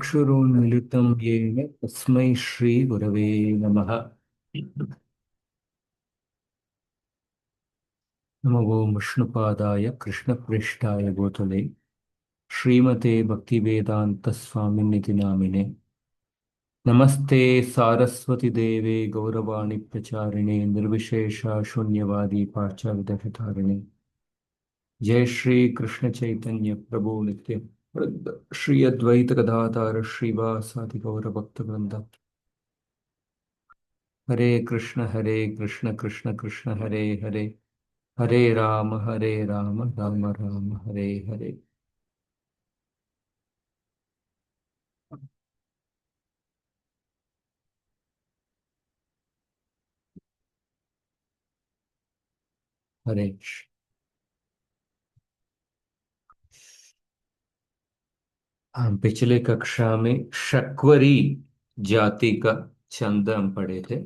चक्षुरुन्मिलितं येन तस्मै श्रीगुरवे नमः। नमो ओं विष्णुपादाय कृष्णप्रेष्ठाय भूतले श्रीमते भक्तिवेदान्तस्वामिनिति नामिने। नमस्ते सारस्वती देवे गौरवाणी प्रचारिणे निर्विशेष शून्यवादी पाश्चात्यदेशतारिणे। जय श्री कृष्ण चैतन्य प्रभु नित्य श्री अद्वैत गदाधर श्रीवासादि गौर भक्तवृंद। हरे कृष्ण कृष्ण कृष्ण हरे हरे, हरे राम राम राम हरे हरे। हरे हम पिछले कक्षा में शक्वरी जाति का छंद हम पढ़े थे।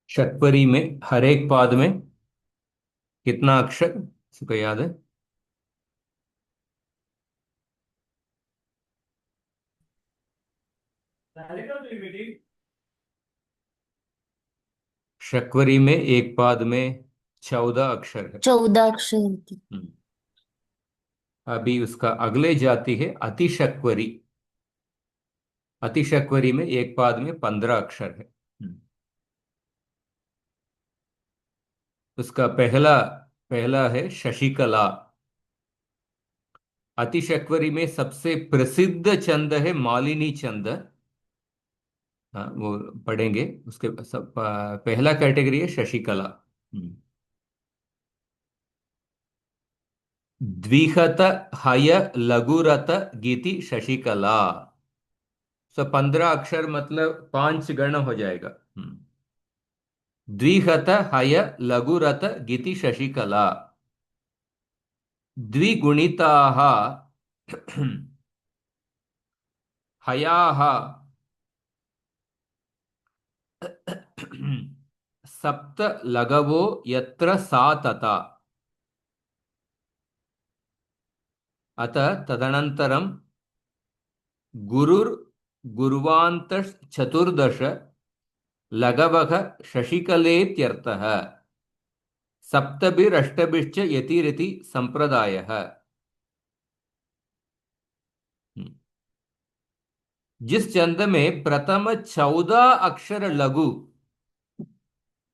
शक्वरी में हर एक पाद में कितना अक्षर, किसी को याद है? शक्वरी में एक पाद में 14 अक्षर है। 14 अक्षर की। हम्म। अभी उसका अगले जाति है अतिशक्वरी। अतिशक्वरी में एक पाद में 15 अक्षर है। उसका पहला पहला है शशिकला। अतिशक्वरी में सबसे प्रसिद्ध छंद है मालिनी छंद। हाँ, वो पढ़ेंगे। उसके सब पहला कैटेगरी है शशिकला। द्विहत हय लघुरथ गीति शशिकला। 15 अक्षर मतलब 5 गण हो जाएगा। द्विहत हय लघुरथ गीति शशिकला। द्विगुणिताः हयाः सप्त लघवो यत्र सा तथा। अतः तदनन्तरं गुरुर् गुर्वान्त चतुर्दश लघवः शशिकलेत्यर्थः। सप्तभिरष्टभिश्च यतिरिति संप्रदायः। जिस छंद में प्रथम 14 अक्षर लघु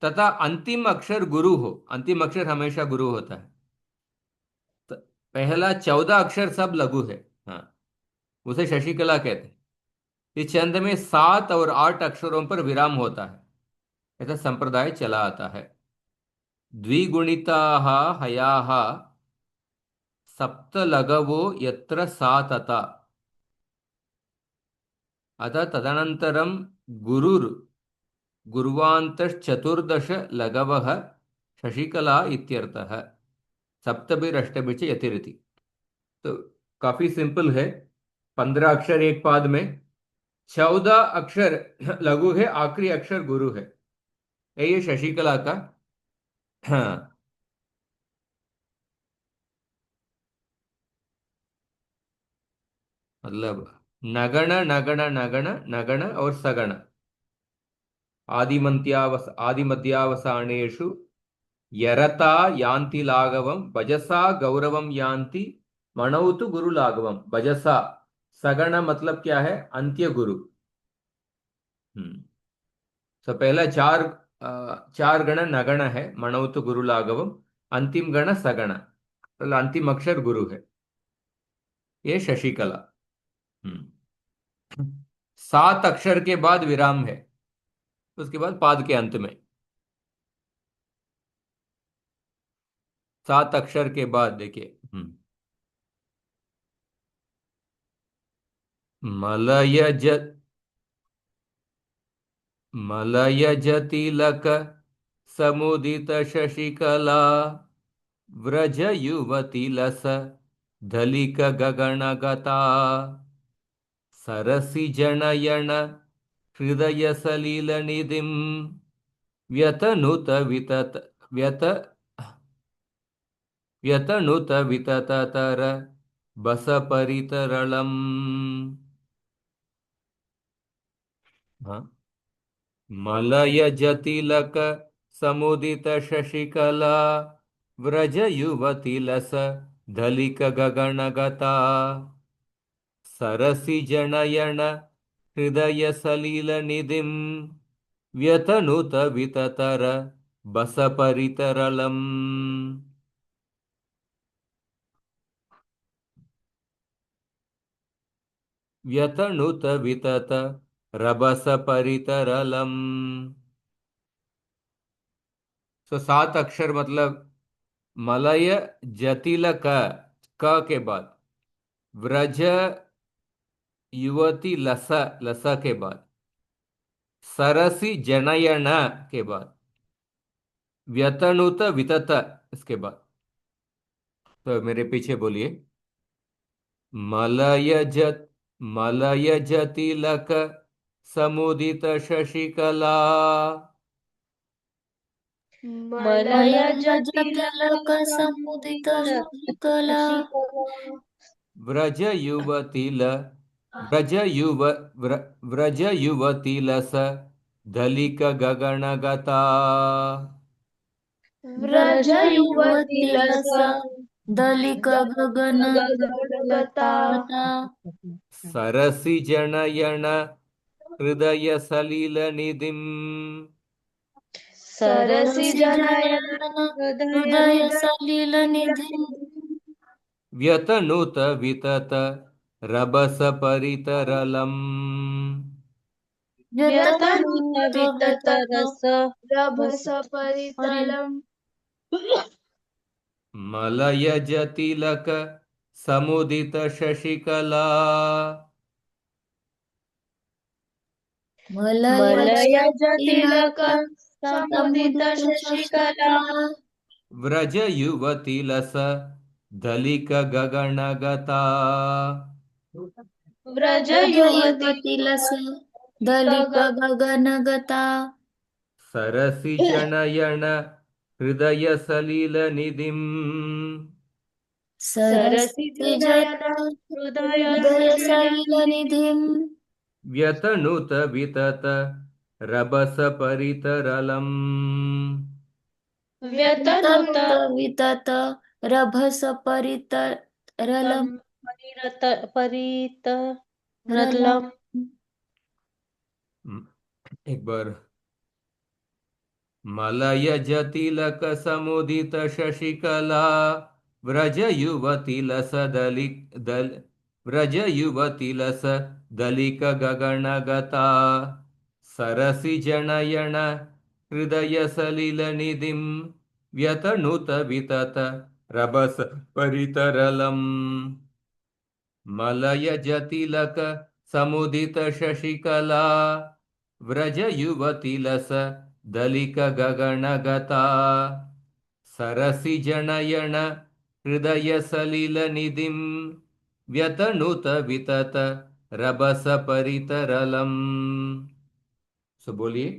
तथा अंतिम अक्षर गुरु हो, अंतिम अक्षर हमेशा गुरु होता है। तो पहला 14 अक्षर सब लघु है। हाँ, उसे शशिकला कहते हैं। इस छंद में 7 और 8 अक्षरों पर विराम होता है, ऐसा संप्रदाय चला आता है। द्विगुणिताः हयाः सप्तलघवो यत्र सा तथा। अतः तदनन्तरं गुरुर् गुर्वान्तश्चतुर्दश लघवः शशिकला इत्यर्थः। सप्तभिरष्टभिश्च यतिरिति। तो काफी सिंपल है। 15 अक्षर एक पाद में, 14 अक्षर लघु है, आखिरी अक्षर गुरु है। ये शशिकला का। हाँ, मतलब नगण नगण नगण नगण और सगण आदिमध्यावसानेषु यरता यान्ति लाघवं भजसा गौरवं यान्ति मणौतु गुरु लाघवम भजसा। सगण मतलब क्या है? अंत्य गुरु। हम्म। तो पहला चार गण नगण है, मणौतु गुरु लाघवम। अंतिम गण सगण, मतलब अंतिम अक्षर गुरु है। ये शशिकला। हम्म। 7 अक्षर के बाद विराम है, उसके बाद पाद के अंत में। 7 अक्षर के बाद देखिए। मलयज मलयजतिलक समुदित शशिकला व्रज युवती लस धलिक गगनगता सरसि जनयन हृदय सलिल निधिम व्यतनुत वितत व्यत व्यतनुत वितततर बस परितरलम। हाँ। मलय जतिलक समुदित शशिकला व्रज युवती लस धलिक गगनगता सरसि जनयन हृदय सलिल निधिम व्यतनुत विततर बस परितरलम। व्यतनुत वितत रबस परितरलम। तो 7 अक्षर मतलब मलय जतिल क के बाद व्रज युवती लस लस के बाद सरसी जनयन के बाद व्यतनुत वितत इसके बाद। तो मेरे पीछे बोलिए। मलय जत मलय जतिलक समुदित शशिकला मलय मलय जतिलक जतिलक समुदित समुदित शशिकला शशिकला व्रज युवती ल व्रज युव व्रज युवती लस धलिक गगनगता व्रज व्रज युवती युवती लस लस दलिक गगन गगनगता गता सरसि जनयन हृदय सलिल निधिम सरसि सरसि जनयन जनयन हृदय हृदय सलिल निधिं हृदय व्यतनुत वितत रभस परितरलम। व्यतनुत व्यतनुत वितत विततरस रभस हरि परितलम्। मलय जतिलक समुदित शशिकला मलय मलय जतिलक जतिलक समुदित समुदित शशिकला शशिकला व्रज युवती लस धलिक गगनगता व्रज व्रज युवती युवती लस दलिक गगन गता सरसि जनयन हृदय सलिल निधिम सरसि सरसि सरसि जनयन जन हृदय हृदय सलिल सलिलनिधि निधिं व्यतनुत वितत रभस परितरलम। व्यतनुत तनुत वितत रभस परितरलम परिरत परितरलम्। रलम एक बार। मलय जतिलक समुदित शशिकला व्रज युवती लस व्रज युवती लस दलिक गगनगता सरसि जनयन हृदय सलिल निधिम व्यतनुत वितत रभस परितरलम। मलय जतिलक समुदित शशिकला व्रज युवती लस दलिक गगनगता सरसि जनयन हृदय सलिल निधिम व्यतनुत वितत रभस परितरलम। सो बोलिए।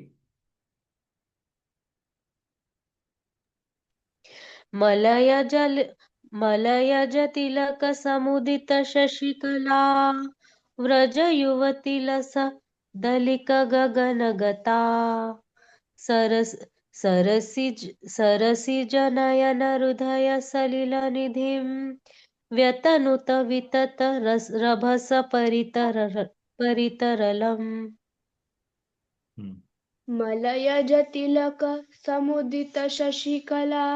मलय जल मलय जतिलक समुदित शशिकला व्रज युवती लस दलिक गगनगता सरस सरसि जनयन हृदय सलिल निधिं व्यतनुत वितत रभस परितरलम्। मलय जतिलक समुदित शशिकला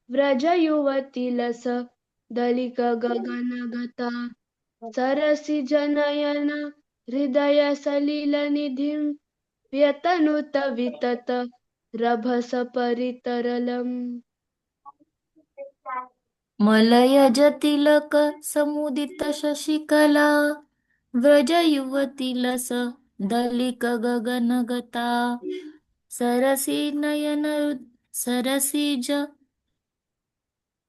व्रज युवती लस दलिक गगनगता सरसि जनयन हृदय सलिल निधिं व्यतनुत वितत रभस परितरलम्। मलय जतिलक समुदित शशिकला व्रज युवती लस दलिक गगन गता सरसि नयन सरसि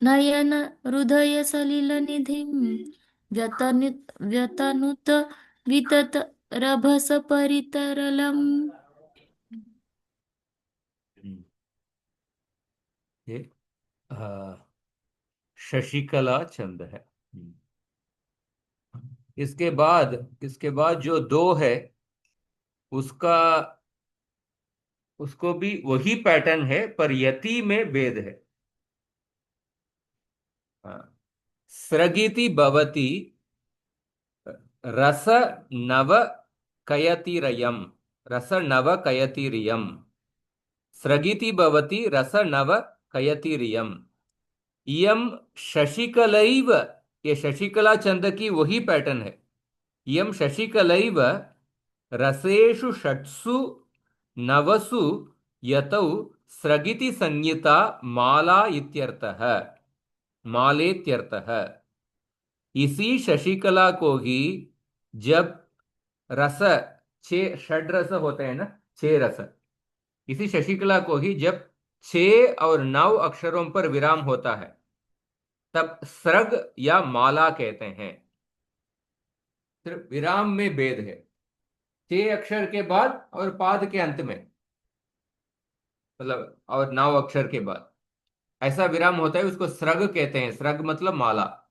नयन हृदय सलिल निधिं व्यतनुत वितत रभस परितरलम्। हम्म, ये आ, शशिकला छंद है। इसके बाद जो दो है उसका उसको भी वही पैटर्न है, पर यति में भेद है। हाँ। स्रगिति भवति रस नव कयतिरयम्। रस नव कयतिरियम्। स्रगिति भवति रस नव कयतिरियम्। इयम शशिकलैव। ये शशिकला छंद की वही पैटर्न है। इयम शशिकलैव रसेषु षट्सु नवसु यतौ स्रगिति संज्ञिता माला इत्यर्थः। मालेत्यर्थः। इसी शशिकला को ही जब रस, छह षड रस होते हैं ना, छह रस, इसी शशिकला को ही जब छह और नौ अक्षरों पर विराम होता है तब स्रग या माला कहते हैं। सिर्फ विराम में भेद है, छह अक्षर के बाद और पाद के अंत में, मतलब और नौ अक्षर के बाद ऐसा विराम होता है, उसको स्रग कहते हैं। स्रग मतलब माला।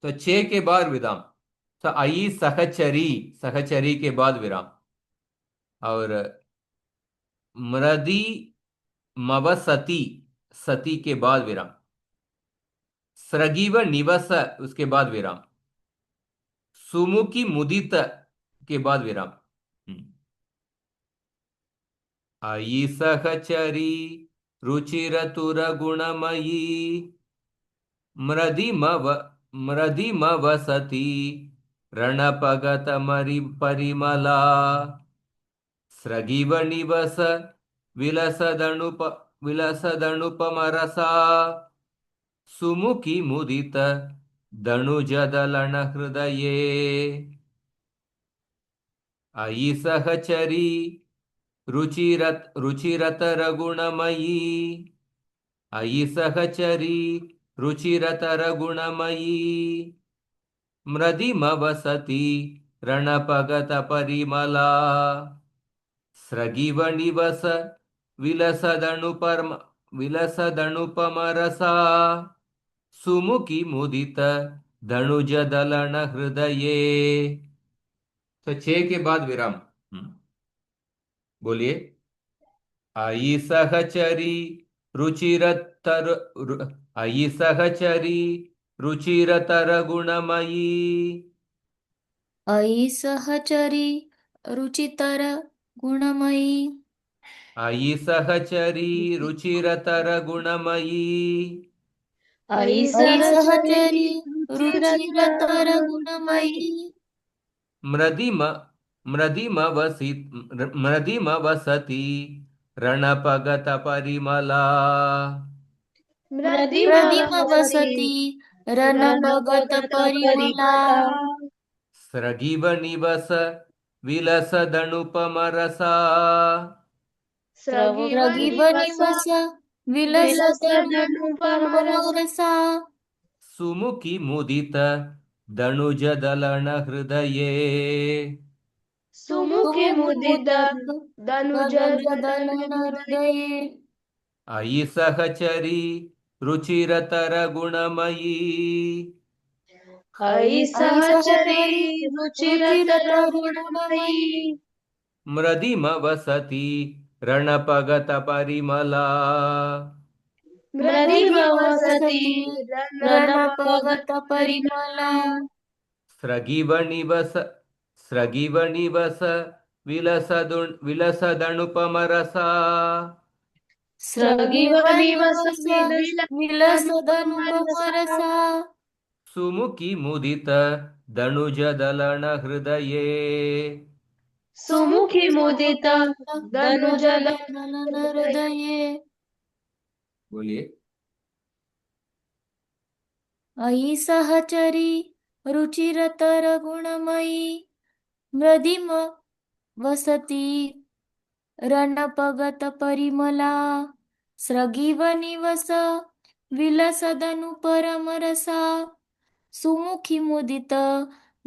तो छह के बाद विराम। तो आई सहचरी, सहचरी के बाद विराम। और मृदी मवसती, सती के बाद विराम। स्रगीव निवस, उसके बाद विराम। सुमुखी मुदित के बाद विराम। आई सहचरी रुचिरतुर गुणमयी मृदिमव मृदिमवसति रणपगत मरि परिमला स्रगिव निवस विलसदनुप विलसदनुपमरसा सुमुखी मुदित दनुजदलन हृदये। अयि सहचरी रुचिरत रगुणमयी। अयि सहचरी रुचिरतर गुणमयी मृदिमवसति रणपगत परिमला स्रगिव निवस विलसदनुपम विलसदनुपमरसा सुमुखी मुदित धनुजदलन हृदये। तो छह के बाद विराम। बोलिए। आई सहचरी रुचिरतर आई सहचरी रुचिरतर गुणमयी। अयि सहचरी रुचितर गुणमयी। आई सहचरी रुचिरतर गुणमयी अयि अयि सहचरी सहचरी रुचिरतर रुचिरतर गुणमयी। मृदिम मृदिमवसित मृदिमवसति रणपगत परिमला मृदिमवसति मृदिमवसति रणपगत रणपगत परिमला। परिमला स्रगिव निवस विलसदनुपमरसा स्रगिव स्रगिव निवस निवस विलसदनुपमरस विलसदनुपमरसा। सुमुखी मुदित दनुजदलन हृदये। सुमुखे मुदित सुमुखमुदित दनुजदलन दनुजदलन हृदये। हृदये। अयि सहचरी रुचिरतर गुणमयी अयि अयि सहचरी सहचरी रुचिरतर रुचिरतर गुणमयी गुणमयी। मृदिमवसति रणपगत परिमला मृदिमवसति मृदिमवसति रणपगत रणपगत परिमला परिमला। स्रगिव निवस स्रगिव निवस विलसदनुपमरसा स्रगिव स्रगिव निवस निवस विलसदनुपमरसा विलसदनुपमरसा। सुमुखी मुदित दनुजदलन हृदये। सुमुखी मुदित सुमुखमुदित दनुजदलन दनुजदलन हृदये। हृदये। बोलिए। अयि सहचरी रुचिरतर गुणमयी मृदिम वसति रणपगत परिमला स्रगिव निवस विलसदनुपरमरसा सुमुखी मुदित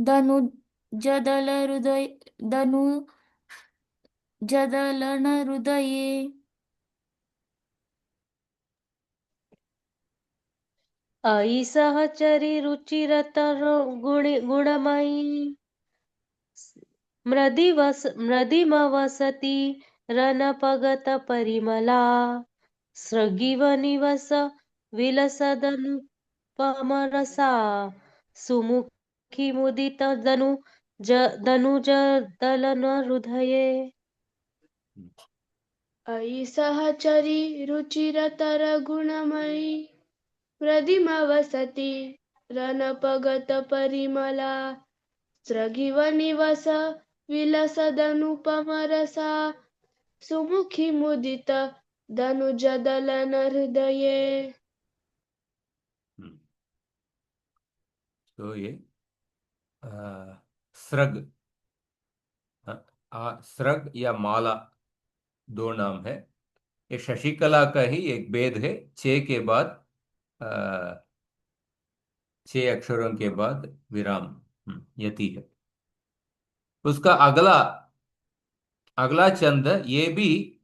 दनुजदल हृदय दनु जदलन हृदये अयि सहचरि रुचिरतर गुणमयी मृदिमवसति रनपगत परिमला स्रगिव निवस विलसदनुपमरसा सुमुखी मुदित दनुजदलन हृदये। अयि सहचरी रुचिरतर गुणमयी प्रदिमवसति रनपगत परिमला स्रगिव निवस विलसदनुपमरसा सुमुखी मुदित दनुजदलन हृदये। तो ये स्रग, स्रग या माला दो नाम है। ये शशिकला का ही एक भेद है। छे के बाद छह अक्षरों के बाद विराम यति है। उसका अगला अगला छंद ये भी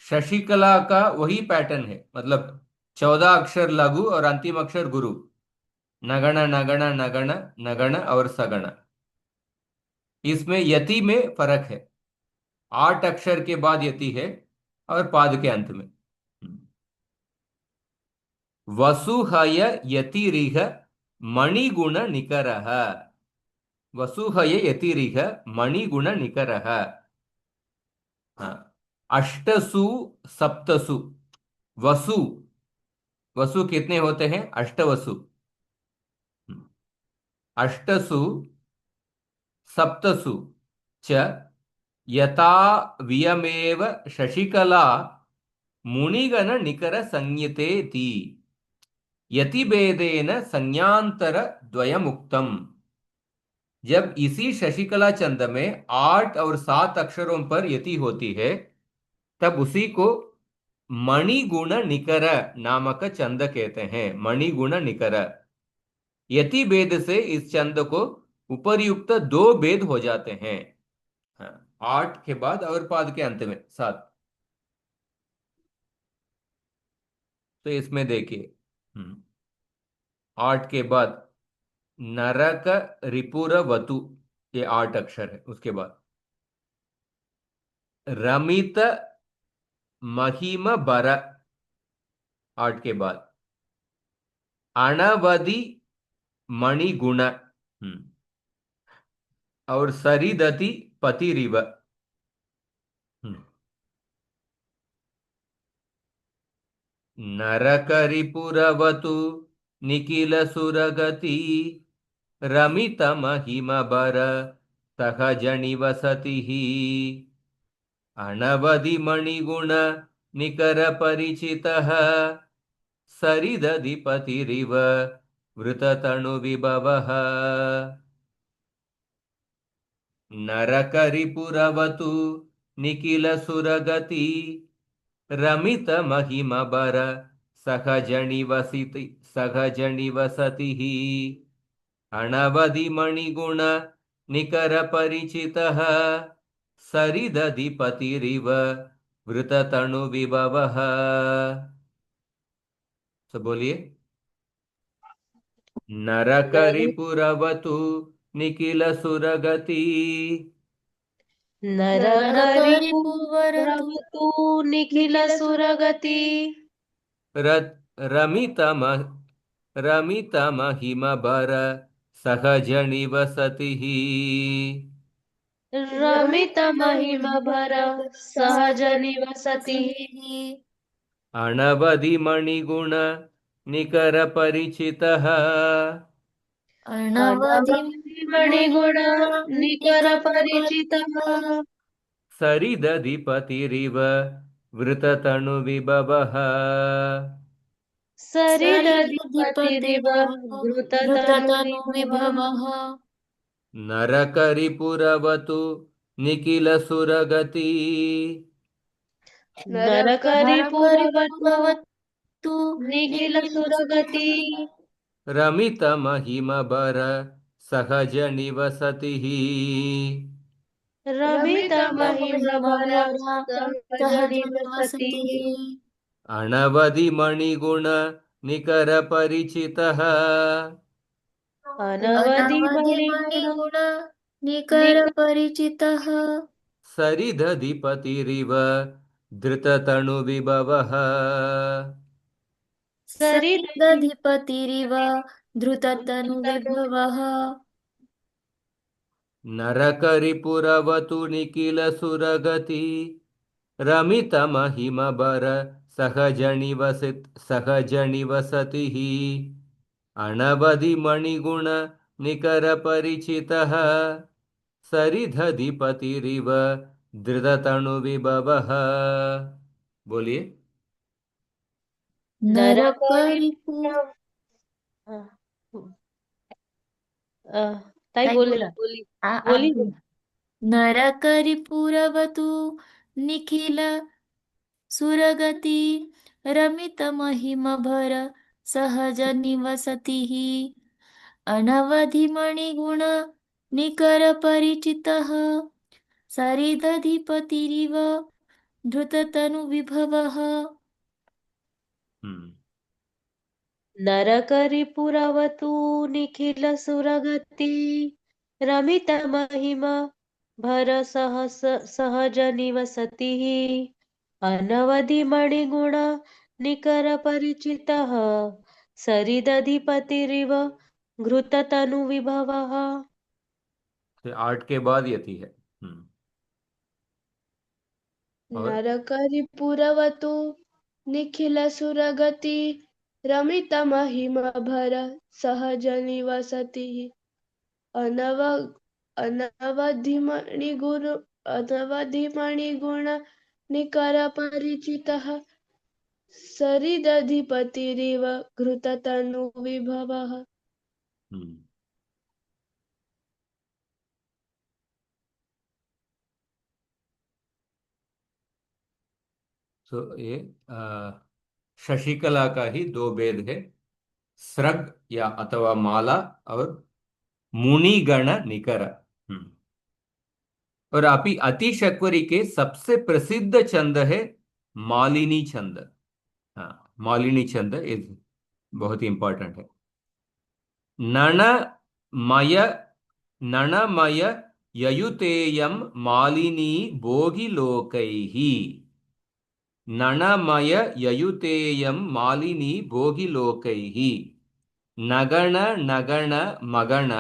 शशिकला का वही पैटर्न है, मतलब 14 अक्षर लघु और अंतिम अक्षर गुरु। नगण नगण नगण नगण और सगण। इसमें यति में फर्क है। 8 अक्षर के बाद यति है और पाद के अंत में। वसुहय यतिरिह मणिगुण निकरः। वसुहय यतिरिह मणिगुण निकरः। अष्टसु सप्तसु। वसु, वसु कितने होते हैं? अष्टवसु। अष्टसु सप्तसु च यथा वियमेव शशिकला मुनिगण निकर संज्ञते ति यतिभेदेन संज्ञांतर द्वयमुक्तम। जब इसी शशिकला छंद में 8 और 7 अक्षरों पर यति होती है तब उसी को मणिगुण निकर नामक छंद कहते हैं। मणिगुण निकर। यति भेद से इस छंद को उपर्युक्त 2 भेद हो जाते हैं। 8 के बाद और पाद के अंत में 7। तो इसमें देखिए 8 के बाद नरक रिपुर वतु, ये 8 अक्षर है। उसके बाद रमित महिम बर, 8 के बाद अणवधि मणिगुण और सरिदति पतिरिव। नरकरिपुरवतु निखिल सुरगति रमित महिम बर सहजनिवसति अनवधि मणिगुण निकर परिचितः सरिदधिपतिरिव वृततनु विभवः। नरकरिपुरवतु निखिल सुरगति रमित महिम बर सहजनिवसति अनवधि मणिगुण निकर परिचितः सरिदधिपतिरिव वृततनु विभवः। तो बोलिए, नरकरिपुरवतु निखिल सुरगति नरकरिपुरवतु निखिल सुरगति रमित महिम बर सहजनिवसति रमित महिम भर सहज निवसति अनवधि मणिगुण निकर परिचितः अनवधि मणिगुण निकर परिचितः सरिदधिपतिरिव वृततनु विभवः। सरिदधिपतिरिव वृततनु विभवः। नरकरिपुरवतु निखिल सुरगति नरकरिपुरवतु निखिल सुरगति रमित महिम बर सहज निवसति रमितमहिमभरा सहजनिवसतिः सहजनिवसतिः अनवधि मणिगुण निकर परिचितः अनवधि अनवधि मणिगुण मणिगुण निकर परिचितः सरिदधिपतिरिव धृततनुविभवः सरिदधि सरिदधिपतिरिव धृततनुविभवः नरकरिपुरवतु निखिलसुरगति रमितमहिमबर सहजनिवसतिः अनवधि मणिगुण निकर परिचितः सरिदधिपतिरिव धृततनुविभवः। बोलिए। नरकरिपु ताई ताई बोले बोला बोली आप बोली बोला नरकरिपुरवतु निखिल सुरगति रमितमहिमभर सहज निवसतिः अनवधि मणिगुण निकर परिचितः सरिदधिपतिरिव धृततनुविभवः नरकरिपुरवतु निखिलसुरगति रमितमहिमा भरसहस सहजनिवसतिः अनवधि मणिगुण निकरपरिचितः सरिदधिपतिरिव घृततनुविभवः। 8 के बाद यति है। और नरकरिपुरवतु निखिलसुरगति रमितमहिमभर सहजनिवसतिः अनव अनवधिमणिगुण निकरपरिचितः सरिदधिपतिरिव घृततनुविभवः। तो ये शशिकला का ही 2 भेद है, स्रग या अथवा माला और मुनिगण निकर। और अति शक्वरी के सबसे प्रसिद्ध छंद है मालिनी छंद। हाँ, मालिनी छंद इज बहुत ही इंपॉर्टेंट है। नणमय नणमय ययुतेयम मालिनी भोगिलोकैः नणमय ययुतेयम मालिनी भोगिलोकैः नगण नगण मगण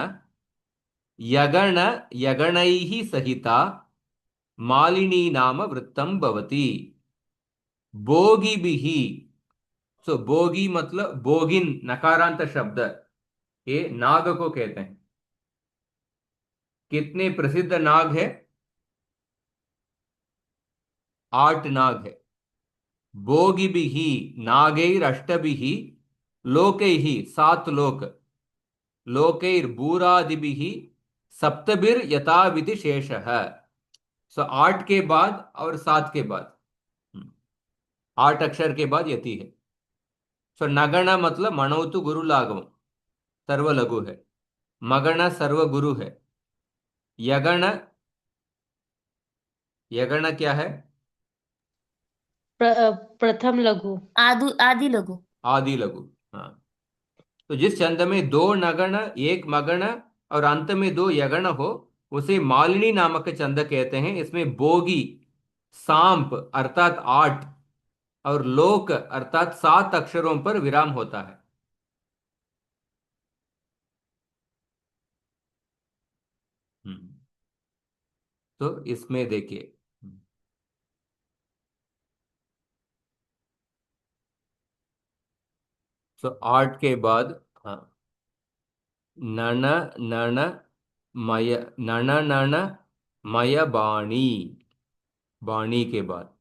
यगण यगणैः सहिता मालिनी नाम वृत्तं भवति भोगिभिः। सो भोगी मतलब भोगिन, नकारांत शब्द, ये नाग को कहते हैं। कितने प्रसिद्ध नाग है? 8 नाग है। भोगिभिः नागैरष्टभिः लोकैः 7 लोक लोकैर्भूरादिभिः सप्तभिर यथाविधि शेषः। सो 8 के बाद और 7 के बाद 8 अक्षर के बाद यति है। सो नगण मतलब मणौतु गुरु लागम, सर्व लघु है। मगण सर्व गुरु है। यगण, यगण क्या है? प्रथम लघु आदि लघु आदि लघु। हाँ, तो जिस छंद में 2 नगण 1 मगण और अंत में 2 यगण हो उसे मालिनी नामक छंद कहते हैं। इसमें भोगी, सांप अर्थात 8 और लोक अर्थात 7 अक्षरों पर विराम होता है। तो इसमें देखिए, तो 8 के बाद हाँ, नन नन मय, नन नन मय बाणी, बाणी के बाद,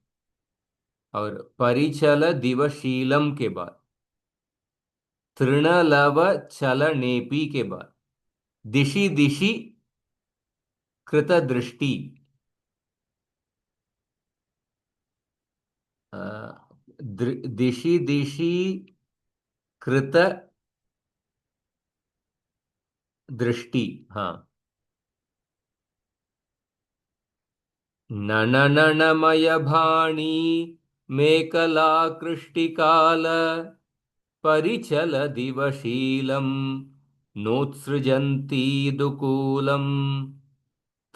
और परिचल दिवशीलम के बाद, तृणलव चल नेपी के बाद, दिशि दिशि कृत दृष्टि, दिशि दिशि कृत दृष्टि। हाँ, ननननमयभाणी मेखला कृष्टिकाल परिचल दिवशीलं नोत्सृजन्ती दुकूलम्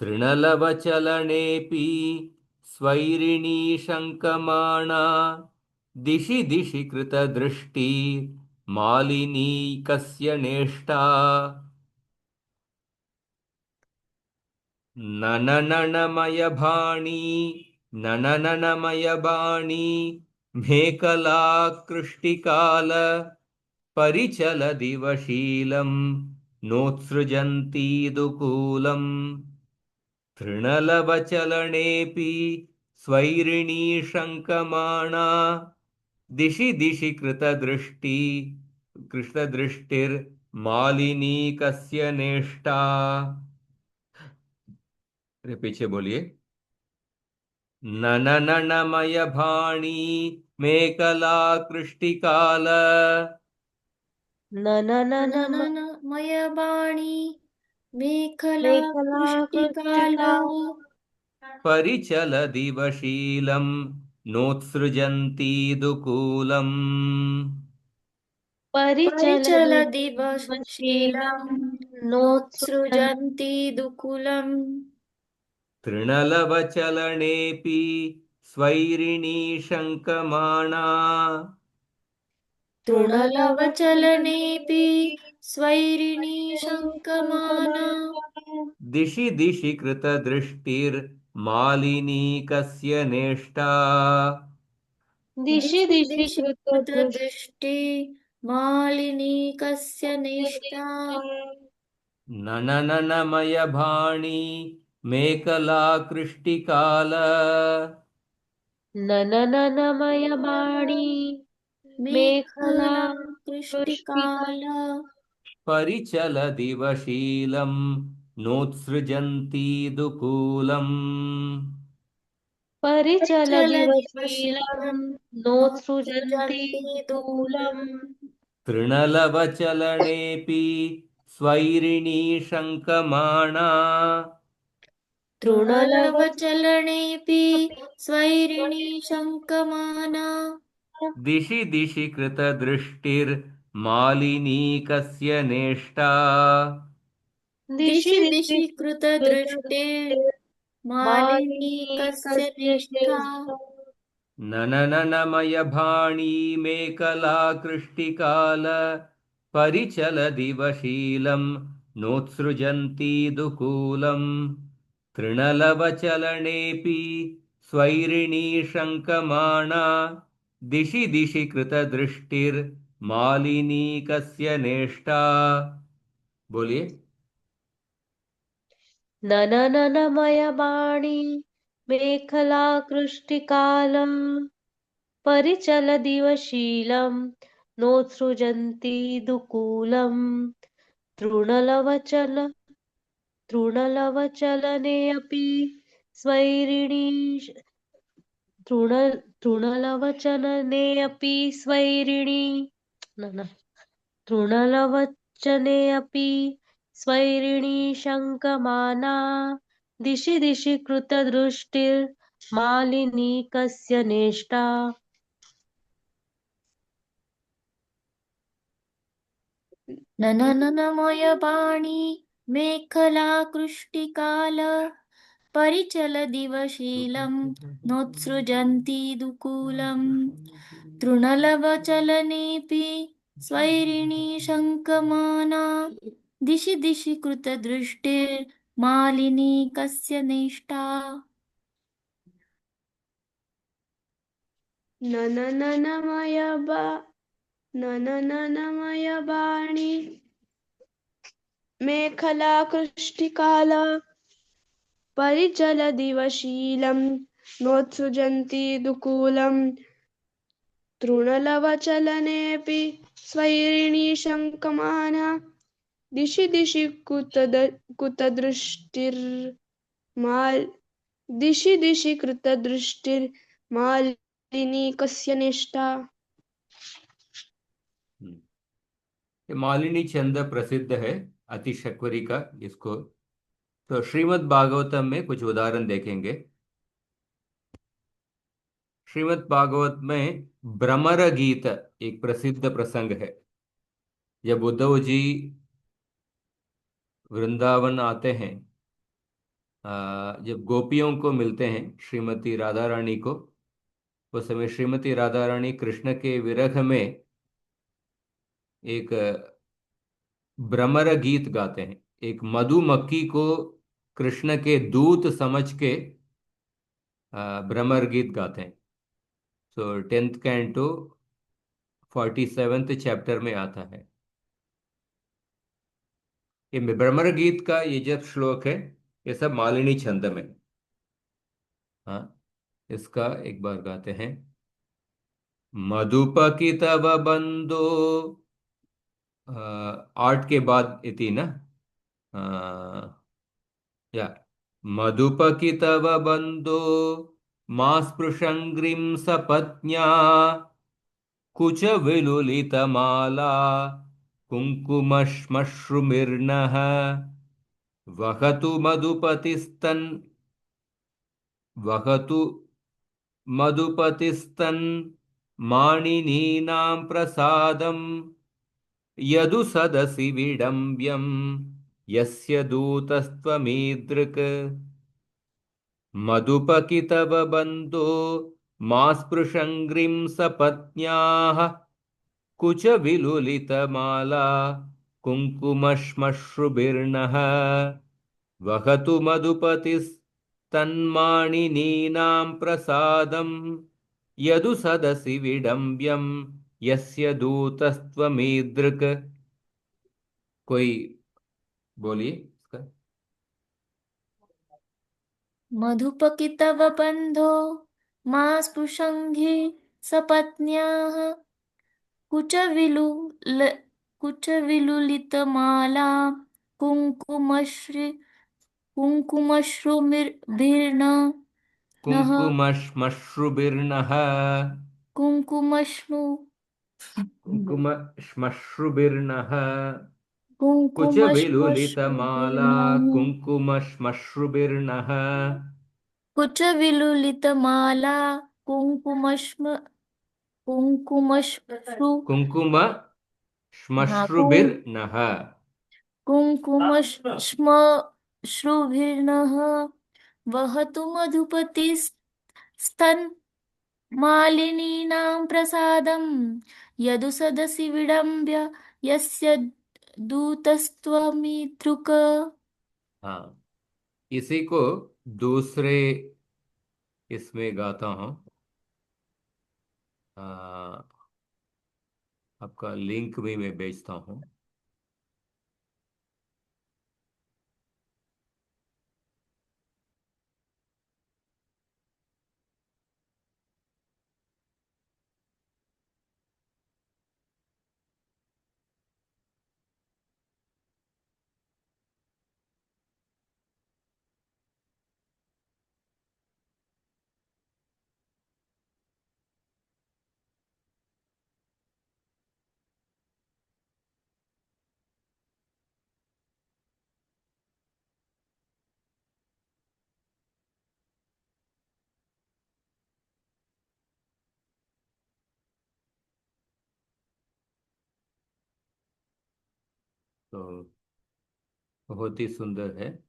तृणलवचलनेऽपि स्वैरिणी शङ्कमाणा दिशि दिशि कृतदृष्टि मालिनी कस्य नेष्टा ननननमयभाणी ननननमयबाणी मेखला कृष्टिकाल परिचल दिवशीलं नोत्सृजन्ती दुकूलम् तृणलवचलनेऽपि स्वैरिणी शङ्कमाणा दिशि दिशि कृतदृष्टिर्मालिनी कस्य नेष्टा। अरे पीछे बोलिए। ननननमयभाणी मेखला कृष्टिकाल ननननम ननननमयवाणी मेखला मेखला कृष्टिकाला कृष्टिका परिचल दिवशीलं नोत्सृजन्ती दुकूलम् परिचल परिचलदिवशीलं दिवशीलं नोत्सृजन् नोत्सृजन्ति दुकूलम् तृणलवचलनेऽपि स्वैरिणी शङ्कमाणा तृणलवचलनेऽपि स्वैरिणी शङ्कमाना दिशि दिशि कृतदृष्टिर्मालिनी कस्य नेष्टा। दिशि दिशि दिशि दिशि कृतदृष्टिः कृतदृष्टि मालिनी कस्य निष्ठा। ननननमयभाणी मेखला कृष्टिकाल ननननमयवाणी मेखला मेखला कृष्टिका कृष्टिकाला परिचल दिवशीलं नोत्सृजन्ती दुकूलम् परिचलदिवशीलं परिचलदिवशीलं नोत्सृजन्ति नोत्सृजन्ति कूलम् दुकूलम् तृणलवचलनेऽपि स्वैरिणी शङ्कमाणा तृणलवचलनेऽपि स्वैरिणी शङ्कमाना दिशि दिशि कृतदृष्टिर्मालिनी कस्य नेष्टा। दिशि दिशि दिशि दिशि कृतदृष्टिर्मालिनी कृतदृष्टिर्मालिनी कस्य कस्य निष्ठा। श्रेष्ठा ननननमयभाणी मेखला कृष्टिकाल परिचल दिवशीलं नोत्सृजन्ती दुकूलम् तृणलवचलनेऽपि स्वैरिणी शङ्कमाणा दिशि दिशि कृतदृष्टिर्मालिनी कस्य नेष्टा। बोलिए। ननननमयवाणी मेखला कृष्टिकालम् परिचलदिवशीलं नोत्सृजन्ति दुकूलम् तृणलवचल तृणलवचलनेऽपि स्वैरिणी तृण तृणलवचलनेऽपि स्वैरिणी न न तृणलवचनेऽपि स्वैरिणी शङ्कमाना दिशि दिशि कृतदृष्टिर्मालिनी कस्य नेष्टा ननननमयवाणी मेखला कृष्टिकाल परिचलदिवशीलं नोत्सृजन्ति दुकूलम् तृणलवचलनेऽपि स्वैरिणी शङ्कमाना दिशि दिशि कृतदृष्टिर्मालिनी कस्य निष्ठा। ननननमयबाणी मेखला कृष्टिकाला परिचलदिवशीलं नोत्सृजन्ति दुकूलम् तृणलवचलनेऽपि स्वैरिणी शङ्कमाना दिशि दिशि कुतदृष्टिर्माल् दिशि दिशि कृतदृष्टिर्मालिनी कस्य निष्ठा। ये मालिनी छंद प्रसिद्ध है अतिशक्वरी का। इसको तो श्रीमद् भागवतम में कुछ उदाहरण देखेंगे। श्रीमद् भागवत में भ्रमर गीत एक प्रसिद्ध प्रसंग है। जब उद्धव जी वृंदावन आते हैं, जब गोपियों को मिलते हैं, श्रीमती राधा रानी को, उस समय श्रीमती राधा रानी कृष्ण के विरह में एक भ्रमर गीत गाते हैं। एक मधुमक्खी को कृष्ण के दूत समझ के भ्रमर गीत गाते हैं। सो 10th कैंटो 47th चैप्टर में आता है। ये भ्रमर गीत का ये जब श्लोक है, ये सब मालिनी छंद में। हाँ, इसका एक बार गाते हैं। मधुपकी तव बंदो, 8 के बाद इति ना, या मधुपकी तव बंदो मास्पृशङ्ग्रिं सपत्न्या कुच विलुलितमाला कुङ्कुमश्मश्रुमिर्नः वहतु मधुपतिस्तन् वहतु मधुपतिस्तन् मानिनीनां प्रसादं यदु सदसि विडम्ब्यं यस्य दूतस्त्वमीदृक् मधुपकी तव बन्धो मास्पृशङ्ग्रिं सपत्न्याः कुच विलुलितमाला कुङ्कुमश्मश्रुभिर्नः वहतु मधुपतिस्तन्मानिनीनां प्रसादं यदु सदसि विडम्ब्यं यस्य दूतस्त्वमीदृक्। कोई बोलिए इसका। मधुपकितव बन्धो मा स्पृशङ्घि सपत्न्याः कुचविलुल कुचविलुलितमाला कुङ्कुमश्री कुङ्कुमश्रुभिर्न नः कुङ्कुमश्मश्रुभिर्नः कुङ्कुमश्रु कुङ्कुमश्मश्रुभिर्नः कुच विलुलितमाला कुङ्कुमश्मश्रुभिर्नः कुङ्कुमश्मश्रुभिर्नः कुचविलुलितमाला कुङ्कुमश्मश्रु कुङ्कुम हाँ श्मश्रुभिर्नः। कुङ्कुमश्मश्रुभिर्नः वहतु मधुपतिस्तन्मालिनीनां प्रसादं यदु सदसि विडम्ब्य यस्य दूतस्त्वमिदृक्। हाँ, इसी को दूसरे इसमें गाता हूँ। आपका लिंक भी मैं भेजता हूँ। तो बहुत ही सुंदर है।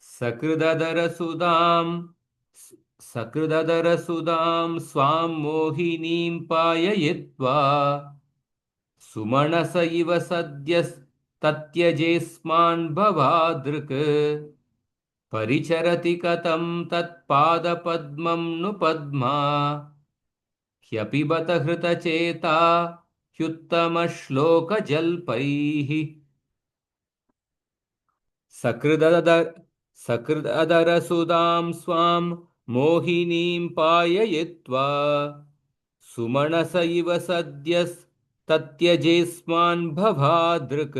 सकृददर सुदाम सकृददर सुदाम स्वां मोहिनीं पाययित्वा सुमनस इव सद्यस्तत्यजेस्मान् भवादृक् परिचरति कथं तत्पादपद्मं नु पद्मा ह्यपि बत हृतचेता ह्युत्तमश्लोकजल्पैः। सकृददर सकृददरसुदां स्वां मोहिनीं पाययित्वा सुमनस इव सद्यस्तत्यजेस्मान् भवादृक्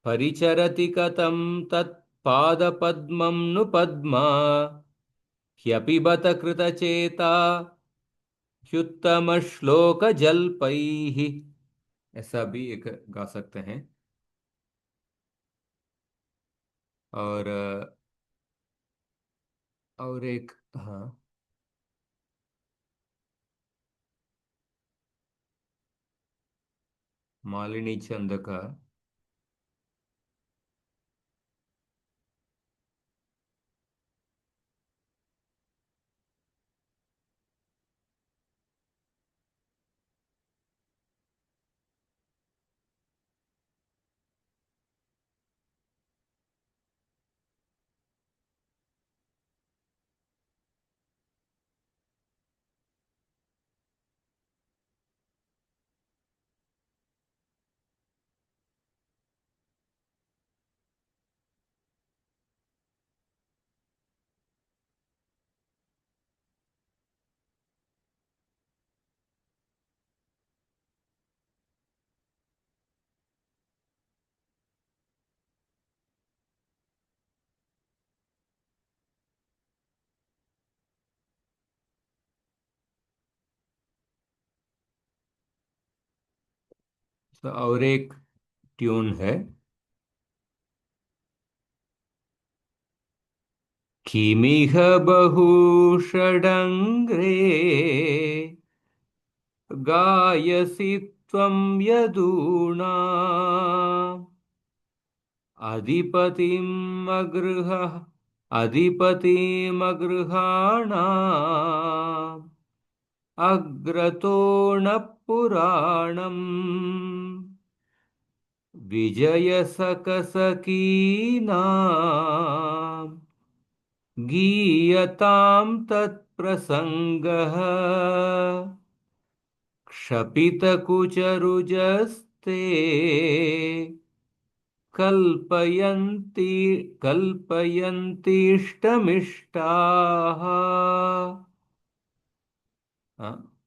परिचरति कथं तत्पादपद्मं नु पद्मा ह्यपि बत कृतचेता ह्युत्तमश्लोकजल्पैः। ऐसा भी एक गा सकते हैं। और और एक, हाँ, मालिनी छंद का तो और एक ट्यून है। किमिह बहुषडङ्ग्रे गायसि त्वं यदूना अधिपतिम् अगृह अधिपतिमगृहाणाम् अग्रतो न पुराणम् विजयसकसकीनाम् गीयतां तत्प्रसङ्गः क्षपितकुचरुजस्ते कल्पयन्ति कल्पयन्तीष्टमिष्टाः।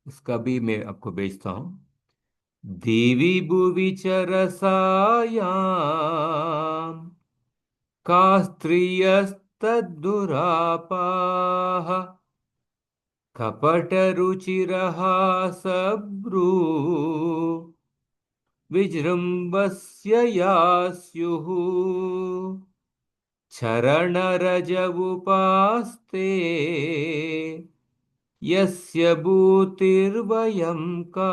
इसका भी मैं आपको भेजता हूँ। देवी भुवि चरसायाम् का स्त्रियस्तद्दुरापाः कपटरुचिरः सब्रू विजृम्भस्य या स्युः चरणरजवुपास्ते यस्य भूतिर्वयं का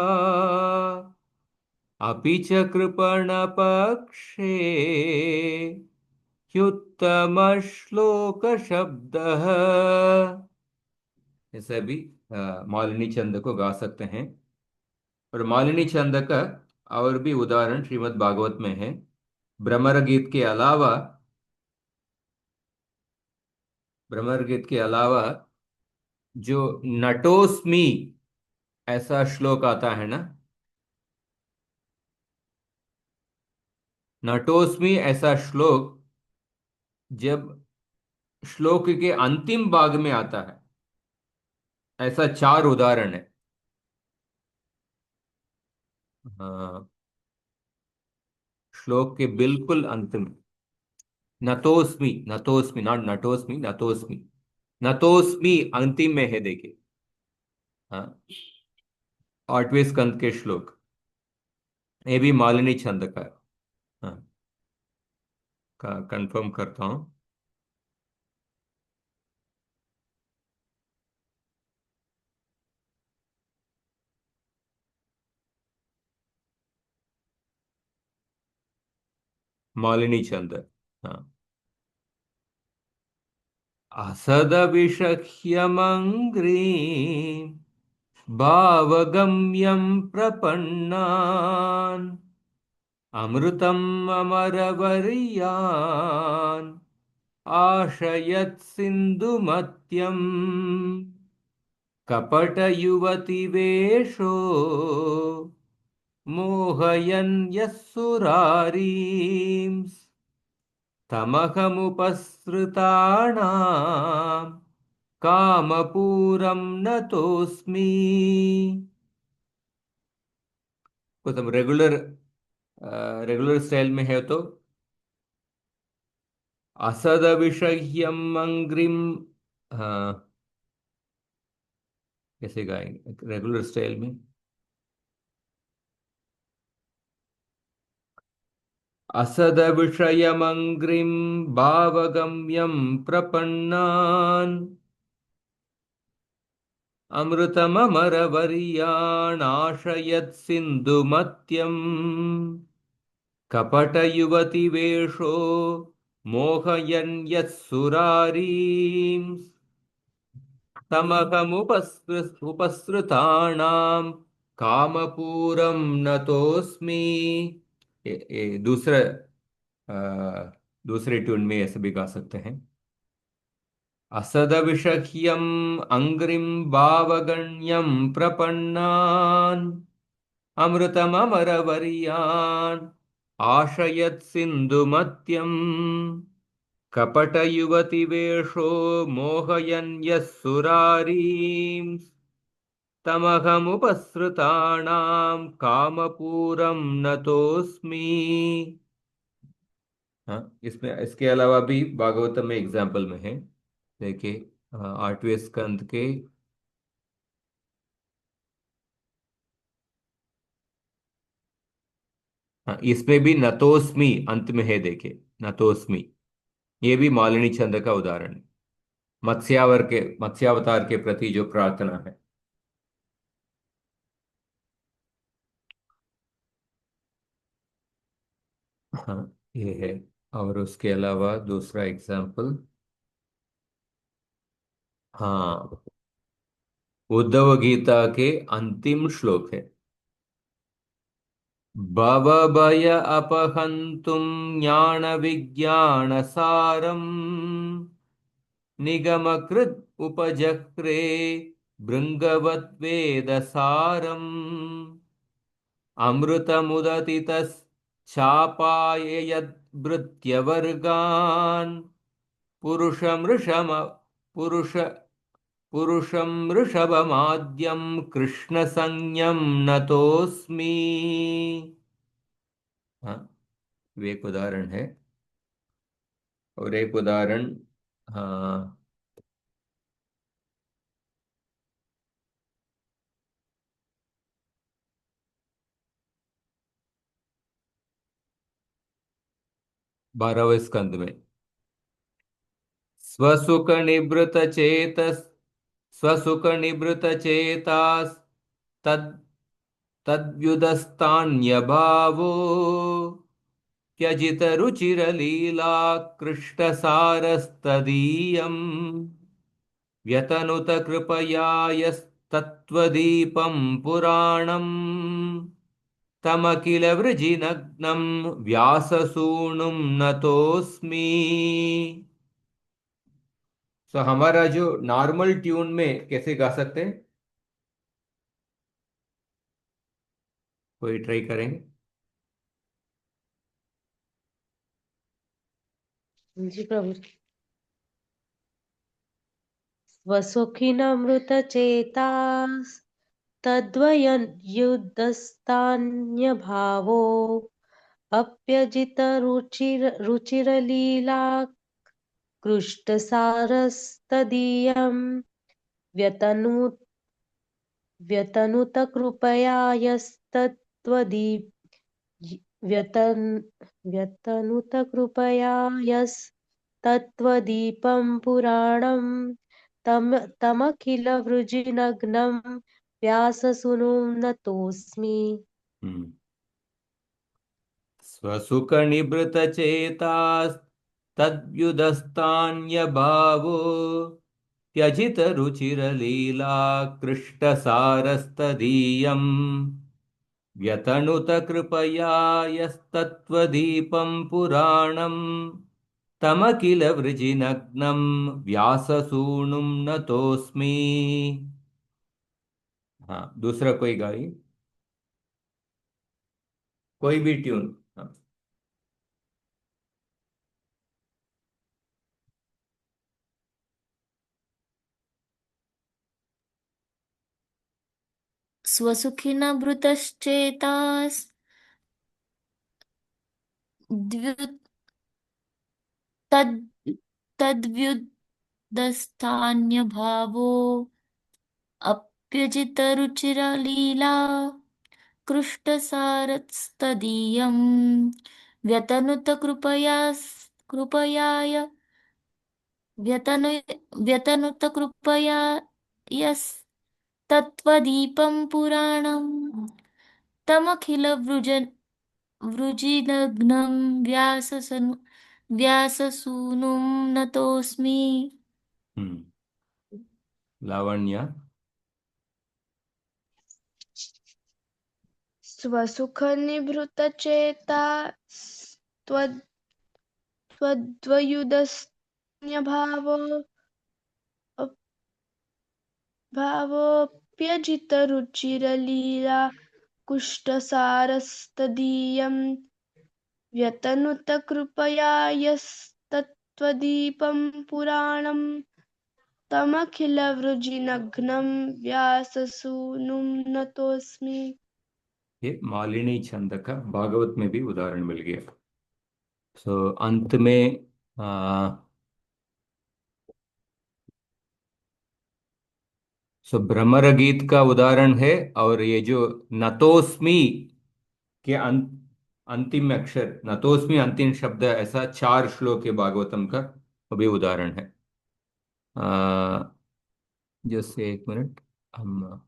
अपि च कृपणपक्षे ह्युत्तमश्लोकशब्दः। ऐसे भी मालिनी छंद को गा सकते हैं। और मालिनी छंद का और भी उदाहरण श्रीमद् भागवत में है। भ्रमर गीत के अलावा जो नटोस्मि ऐसा श्लोक आता है ना, नटोस्मि ऐसा श्लोक जब श्लोक के अंतिम भाग में आता है, ऐसा 4 उदाहरण है। हाँ, श्लोक के बिल्कुल अंत में नतोस्मि, नतोस्मि, नॉट नटोस्मि, नतोस्मि, नतोस्मि अंतिम में है, देखिए। हाँ, 8वें स्कंद के श्लोक, ये भी मालिनी छंद का है। हाँ, का कंफर्म करता हूं। मालिनी छंद। हाँ, असदविषह्यमङ्घ्रिं भावगम्यं प्रपन्नान् अमृतम् अमरवर्यान् आशयत् सिन्धुमत्यम् कपटयुवतिवेषो मोहयन् यः सुरारीं तमहमुपसृताणाम् कामपूरं नतोस्मि। कुछ हम रेगुलर स्टाइल में है तो असदविषह्यम अंग्रिम। हाँ, कैसे गाएंगे रेगुलर स्टाइल में? असदविषयमङ्घ्रिं भावगम्यं प्रपन्नान् अमृतममरवर्याणाशयत् सिन्धुमत्यम् कपटयुवतिवेषो मोहयन् यः सुरारीम् तमहमुपसृतानां कामपूरं नतोऽस्मि। ये दूसरे ट्यून में ऐसे भी गा सकते हैं। असदविषह्यम् अङ्घ्रिं भावगण्यं प्रपन्नान् अमृतममरवर्यान् आशयत् सिन्धुमत्यम् कपटयुवतिवेषो मोहयन् यः सुरारीम् तमहमुपसृतानां कामपूरं नतोऽस्मि। हाँ, इसमें इसके अलावा भी भागवतम में एग्जाम्पल में है। देखिए 8वें स्कंद के हाँ, इसमें भी नतोस्मि अंत में है। देखिए नतोस्मि, ये भी मालिनी छंद का उदाहरण है। मत्स्यावतार के प्रति जो प्रार्थना है। हाँ, ये है। और उसके अलावा दूसरा एग्जाम्पल, हाँ, उद्धव गीता के अंतिम श्लोक है। भवभय अपहन्तुं ज्ञान विज्ञान सारम निगमकृत उपजक्रे भृंगवद्वेद सारम अमृतमुदतितश्चापाययद्भृत्यवर्गान् पुरुषमृषम पुरुष पुरुषमृषभमाद्यं कृष्णसंज्ञं नतोऽस्मि। हाँ, वो एक उदाहरण है। और एक उदाहरण, हाँ, 12वें स्कंद में स्वसुख निवृत चेतस स्वसुख निवृत चेतास तद तद्युदस्तान्यभावो त्यजित रुचिरलीला कृष्णसारस्तदीयम् व्यतनुत कृपया यस्तत्त्वदीपं पुराणम् तमखिल वृजिनग्नं व्याससूनुं नतोऽस्मि। तो हमारा जो नॉर्मल ट्यून में कैसे गा सकते हैं, कोई ट्राई करेंगे? जी प्रभु। स्वसुखिनमृतचेता तद्वयन् युद्धस्तान्यभावो अप्यजितरुचिरलीला कृष्टसारस्तदीयं व्यतनु व्यतनुतकृपया यस्तत्त्वदीप व्यतन व्यतनुतकृपया यस्तत्त्वदीपं पुराणं तमखिलवृजिनग्नं व्याससूनुं नतोऽस्मि। हम्म। स्वसुख निवृत चेतास्तद्युदस्तान्यभावो त्यजित रुचिरलीला कृष्णसारस्तदीयम् व्यतनुत कृपया यस्तत्त्वदीपं पुराणम् तमखिल वृजिनग्नं व्याससूनुं नतोऽस्मि। हाँ, दूसरा कोई गाई, कोई भी ट्यून। हाँ, स्वसुखिनभृतश्चेतास् तद् तद्व्युदस्तान्यभावो अप्यजितरुचिरलीला कृष्णसारस्तदीयं व्यतनुतकृपया कृपयाय व्यतनु व्यतनुतकृपया तत्त्वदीपं पुराणं तमखिलवृजिनग्नं व्याससूनुं नतोऽस्मि। लावण्य। स्वसुखनिभृतचेता त्वद्वयुधन्यभावो भावोऽप्यजितरुचिरलीला कुष्ठसारस्तदीयं व्यतनुत कृपया यस्तत्त्वदीपं पुराणं तमखिलवृजिनघ्नं व्याससूनुं नतोऽस्मि। ये मालिनी छंद का भागवत में भी उदाहरण मिल गया। अंत में भ्रमर गीत का उदाहरण है, और ये जो नतोस्मि के अंतिम अक्षर, नतोस्मि अंतिम शब्द, ऐसा 4 श्लोक है भागवतम का, वो भी उदाहरण है। जैसे 1 मिनट, हम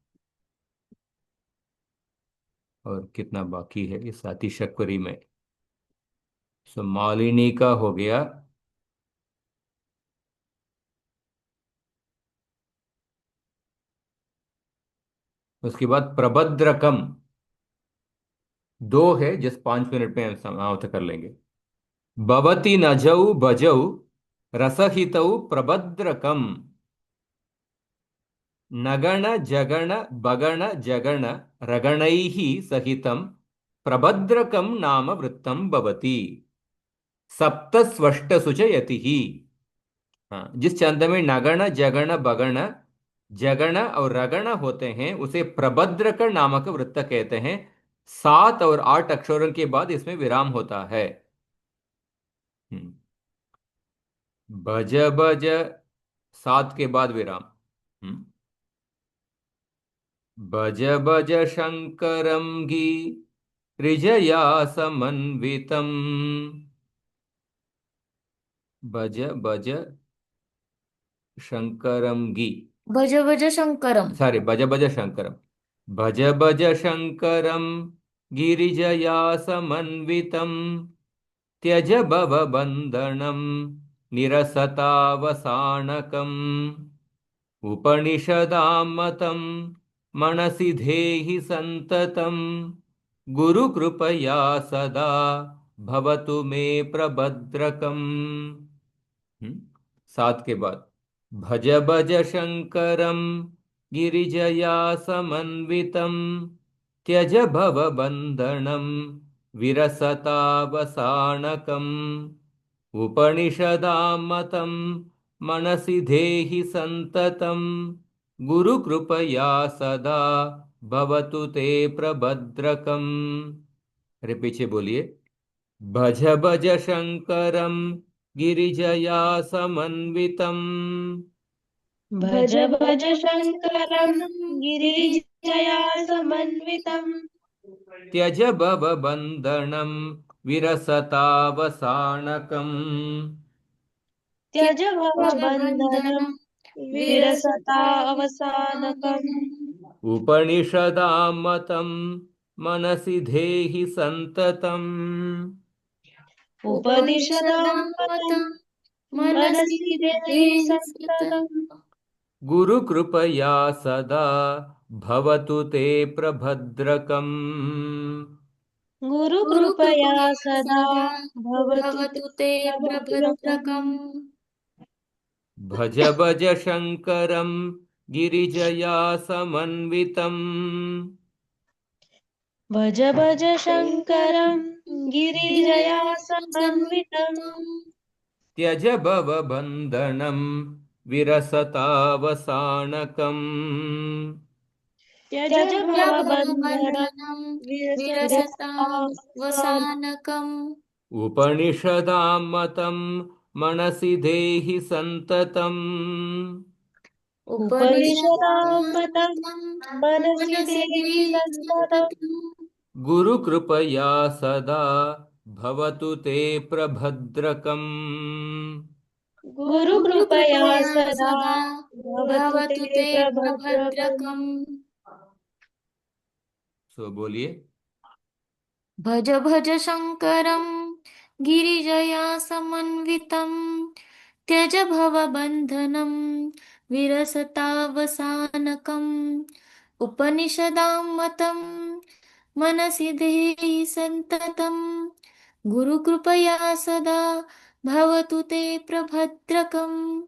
और कितना बाकी है इस अतिशक्वरी में। मालिनी का हो गया, उसके बाद प्रभद्रकम 2 है, जिस 5 मिनट में हम समाप्त कर लेंगे। भवति नजौ भजौ रसहितौ प्रभद्रकम नगण जगण बगण जगण रगणैः सहितं प्रभद्रकं नाम वृत्तं भवति सप्तस्वष्टसु च यतिः। हाँ, जिस छंद में नगण जगण बगण जगण और रगण होते हैं उसे प्रभद्रक नामक वृत्त कहते हैं। 7 और 8 अक्षरों के बाद इसमें विराम होता है। भज भज 7 के बाद विराम। भज भज शंकरं गिरिजया समन्वितम्। भज भज शंकरं भज भज शंकरम। सॉरी, भज भज शंकरं। भज भज शंकरं गिरिजया समन्वितम् त्यज भवबन्धनं निरसतावसानकम् उपनिषदां मतं मनसि धेहि सन्ततं गुरुकृपया सदा भवतु मे प्रभद्रकम्। 7 के बाद भज भज शंकरं गिरिजया समन्वितं त्यज भवबन्धनं विरसतावसानकम् उपनिषदां मतं मनसि धेहि सन्ततं गुरुकृपया सदा भवतु ते प्रभद्रकम्। अरे पीछे बोलिए। भज भज शंकरं गिरिजया समन्वितम् भज भज शंकरं गिरिजया समन्वितम् त्यज भवबन्धनं विरसतावसानकम् त्यज भवबन्धनं बन्धनं विरसतावसानकम् उपनिषदां मतं मनसि धेहि सन्ततम् उपनिषदां मतं मनसि देहि सन्ततम् गुरुकृपया सदा भवतु ते प्रभद्रकम् गुरुकृपया सदा भवतु भवतु ते प्रभद्रकम्। प्रभद्रकम्। भज भज शंकरं गिरिजया समन्वितम् भज भज शंकरं गिरिजया समन्वितम् त्यज भवबन्धनं विरसतावसानकम् त्यज भवबन्धनं बन्धनं विरसतावसानकम् विरसतावसानकम् उपनिषदां मतं मनसि धेहि सन्ततम् उपनिषदां मतं उपनिषदामतं मनसि मनसि देहि देहि सन्ततम् सन्ततम् गुरुकृपया सदा भवतु ते प्रभद्रकम् गुरुकृपया गुरुकृपया सदा सदा भवतु भवतु ते ते प्रभद्रकम्। प्रभद्रकम्। सो बोलिए। भज भज शङ्करं गिरिजया समन्वितं त्यज भवबन्धनं विरसतावसानकम् उपनिषदां मतं मनसि देहि सन्ततं गुरुकृपया सदा भवतु ते प्रभद्रकम्।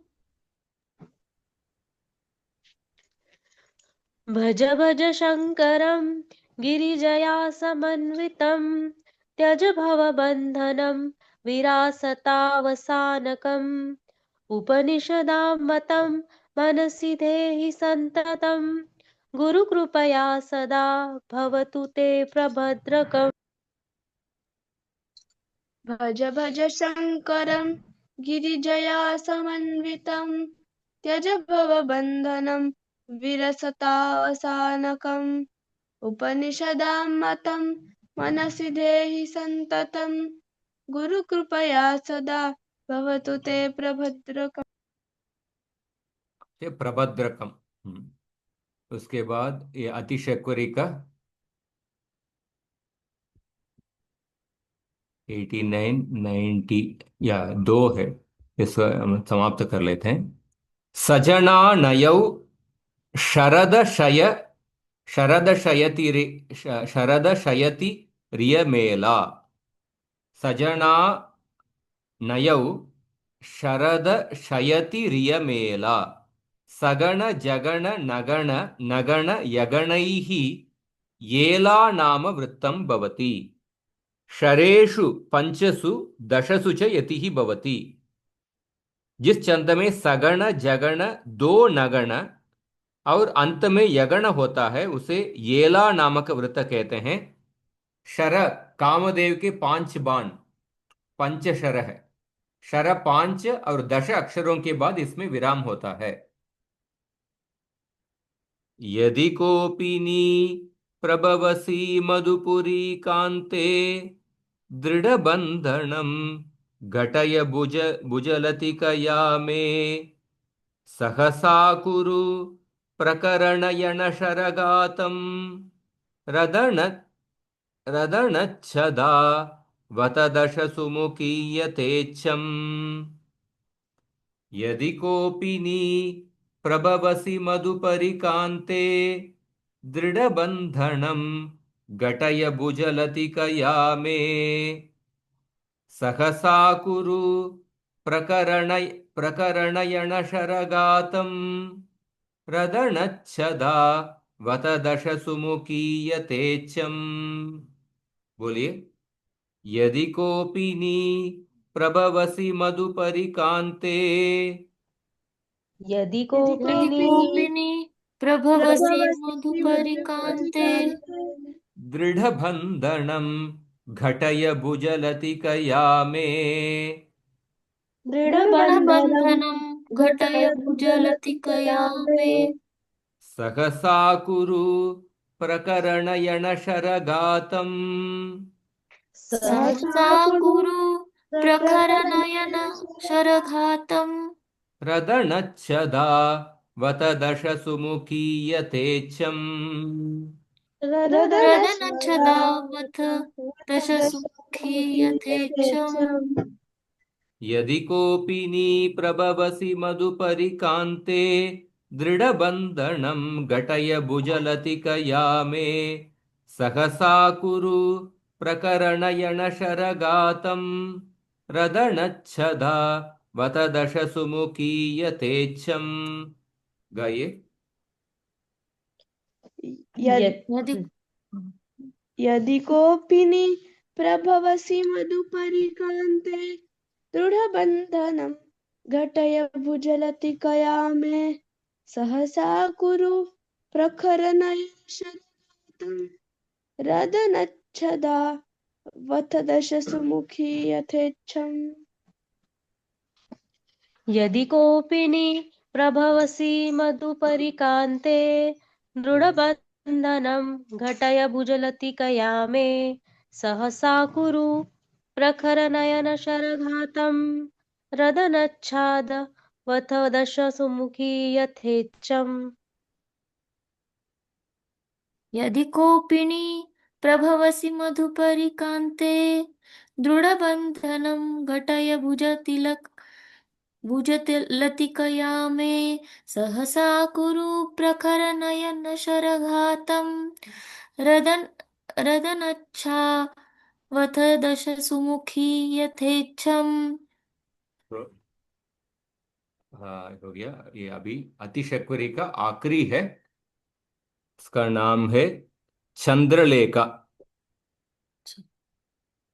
भज भज शङ्करं गिरिजया समन्वितं त्यज भवबन्धनं विरासतावसानकम् उपनिषदां मतं मनसि देहि सन्ततं गुरुकृपया सदा भवतु ते प्रभद्रकम्। भज भज शङ्करं गिरिजया समन्वितं त्यज भवबन्धनं विरसतावसानकम् उपनिषदां मतं मनसि देहि सन्ततं गुरुकृपया सदा भवतु ते प्रभद्रकम्। ये प्रभद्रकम। उसके बाद ये अतिशक्वरी का 89 90 या 2 है। इसको हम समाप्त कर लेते हैं। सजना नयौ शरद शयति शरद शयति रियमेला। सजना नयौ शरद शयति रियमेला। सगण जगण नगण नगण यगणैः येला नाम वृत्तं भवति। शरेषु पंचसु दशसु च यतिः भवति। जिस छंद में सगण जगण दो नगण और अंत में यगण होता है उसे येला नामक वृत्त कहते हैं। शर कामदेव के 5 बाण, पंचशर है। शर 5 और 10 अक्षरों के बाद इसमें विराम होता है। यदि कोपिनी प्रभवसी मधुपुरी कांते दृढ़बंधनम घटय भुजलतिकया मे सहसा कुरु प्रकरणयणशरगातं रदन रदनच्छदा वतदश सुमुखीयतेच्छम्। यदि कोपिनी प्रभवसि मधुपरिकान्ते दृढ़बन्धनं घटय भुजलतिकया मे सहसा कुरु प्रकरणयणशरगातं रदनच्छदा वतदश सुमुखीयतेच्छम्। बोलिए। यदि कोपिनी प्रभवसि मधुपरिकान्ते यदि यदि कोपिनी कोपिनी प्रभवसि प्रभवसि मधुपरिकान्ते मधुपरिकान्ते दृढबन्धनं घटय भुजलतिकया मे दृढबन्धनं दृढबन्धनं घटय घटय भुजलतिकया मे सहसा कुरु प्रकरणयणशरगातम् सहसा कुरु प्रखरनयन शरघातम् रदनच्छदा वतदश सुमुखीयतेच्छम्। रदनच्छदावथ दशसुखी यथेच्छम्। यदि कोपिनी प्रभवसि मधुपरिकान्ते दृढबन्धनं घटय भुजलतिकया मे सहसा कुरु प्रकरणयणशरगातं रदनच्छदा वतदश सुमुखीयतेच्छम्। गाइए। यदि यदि कोपिनी प्रभवसि मधुपरिकान्ते दृढबन्धनं घटय भुजलतिकया मे सहसा कुरु प्रखरनयनशरगातं रदनच्छदा वथ दशसुमुखी यथेच्छम्। यदि कोपिनी प्रभवसि मधुपरिकान्ते दृढबन्धनं घटय भुजलतिकया मे सहसा कुरु प्रखरनयनशरघातं रदनच्छाद वथ दशसुमुखी यथेच्छम्। यदि कोपिनी प्रभवसि मधुपरिकान्ते दृढबन्धनं घटय भुजतिलतिकया मे सहसा कुरु प्रखरनयनशरघातं रदन रदनच्छावथ दशसुमुखी यथेच्छम्। हाँ हो गया। ये अभी अतिशक्वरी का आखिरी है। इसका नाम है चंद्रलेखा।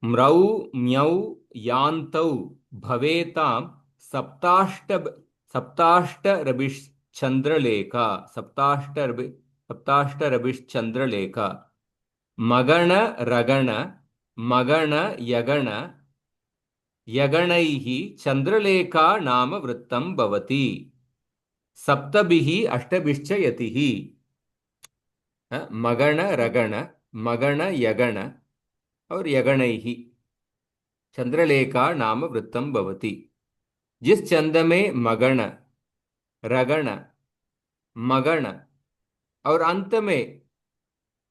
म्रौ म्यौ यान्तौ भवेतां सप्ताष्टरबिश्चंद्रलेखा। सप्ताष्टरबिश्चंद्रलेखा। मगण रगण मगण यगण यगणैः चंद्रलेखा नाम वृत्तं भवति। सप्तभिः अष्टभिश्च यतिः। मगण रगण मगण यगण और यगणैः चंद्रलेखा नाम वृत्तं भवति। जिस चंद में मगण रगण मगण और अंत में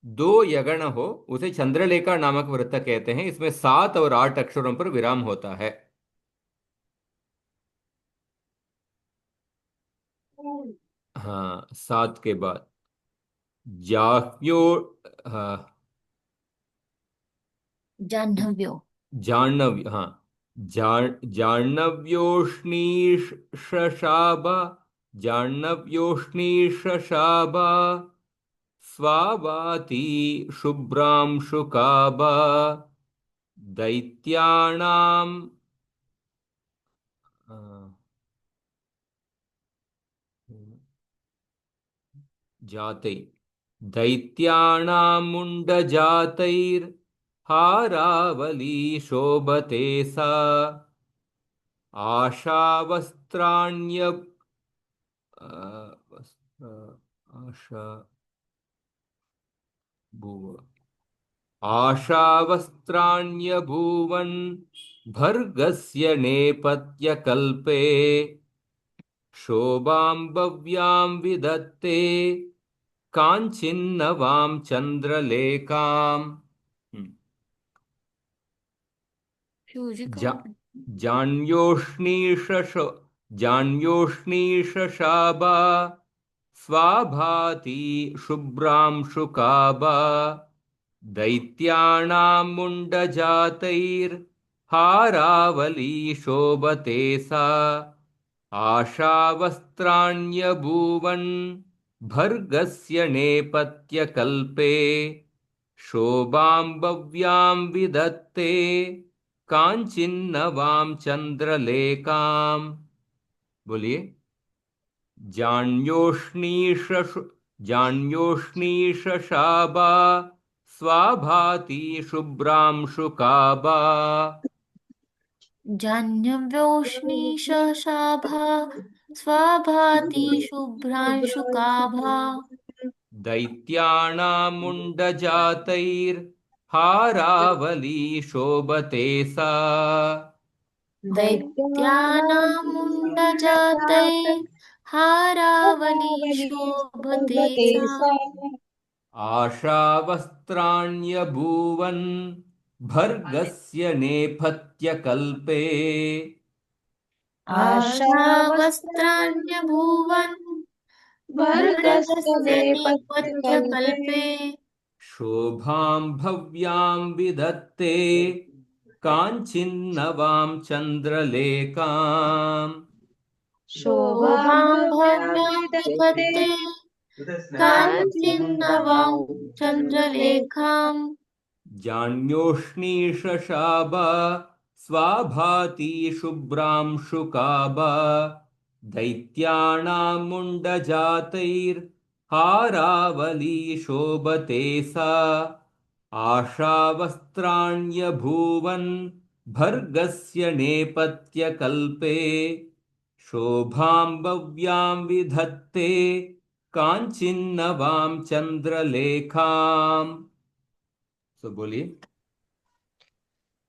दो यगण हो उसे चंद्रलेखा नामक वृत्त कहते हैं। इसमें 7 और 8 अक्षरों पर विराम होता है। हाँ 7 के बाद जाह्यो हाँ जाह्नव्यो जाह्नव्य हाँ जाह्नव्योष्णीषशाबा जाह्नव्योष्णीषशाबा स्वावाती शुभ्रांशुकाबा दैत्यानां अ, जातै दैत्यानामुण्डजातैर्हारावली शोभते सा आशावस्त्राण्य अ, आशा भुव आशावस्त्राण्यभूवन् भर्गस्य नेपथ्यकल्पे शोभां भव्यां विधत्ते काञ्चिन्नवां चन्द्रलेखाम्। फ्यूजी जा कहाँ पे? जान्योष्णीषशो जान्योष्णीषशाबा स्वाभाति शुभ्रांशुकाबा दैत्यानामुण्डजातैर्हारावली शोभते सा आशावस्त्राण्यभूवन् भर्गस्य नेपथ्यकल्पे शोभां भव्यां विधत्ते काञ्चिन्नवां चन्द्रलेखाम्। बोलिए। जान्योष्णीषशु जान्योष्णीषशाबा स्वाभाति शुभ्रांशुकाबा जाह्नव्योष्णीषशाभा स्वाभाति शुभ्रांशुकाभा दैत्यानामुण्डजातैर्हारावली शोभते सा दैत्यानामुण्डजातैर्हारावली शोभते सा आशावस्त्राण्यभूवन् भर्गस्य नेपथ्यकल्पे आशावस्त्राण्यभूवन् भर्गस्य भर्गस्य नेपथ्यकल्पे नेपथ्यकल्पे शोभां भव्यां विधत्ते काञ्चिन्नवां चन्द्रलेखाम्। शोभां शोभां भव्यां भव्यां विधत्ते विधत्ते काञ्चिन्नवां काञ्चिन्नवां चन्द्रलेखाम्। जान्योष्णीषशाबा स्वाभाति शुभ्रांशुकाबा दैत्यानामुण्डजातैर्हारावली शोभते सा आशावस्त्राण्यभूवन् भर्गस्य नेपथ्यकल्पे शोभां भव्यां विधत्ते काञ्चिन्नवां चन्द्रलेखाम्। तो बोलिए।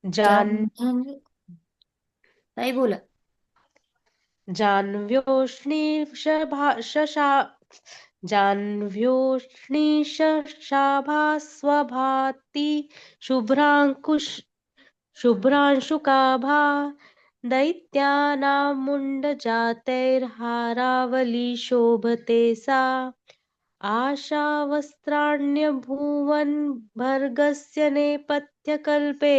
जान जाह्नव्य सही बोला। जाह्नव्योष्णीशशाभास्वभाति शुभ्रांशुकाभा दैत्यानां मुण्डजातैर्हारावली शोभते सा आशावस्त्राण्यभूवन् भर्गस्य नेपथ्यकल्पे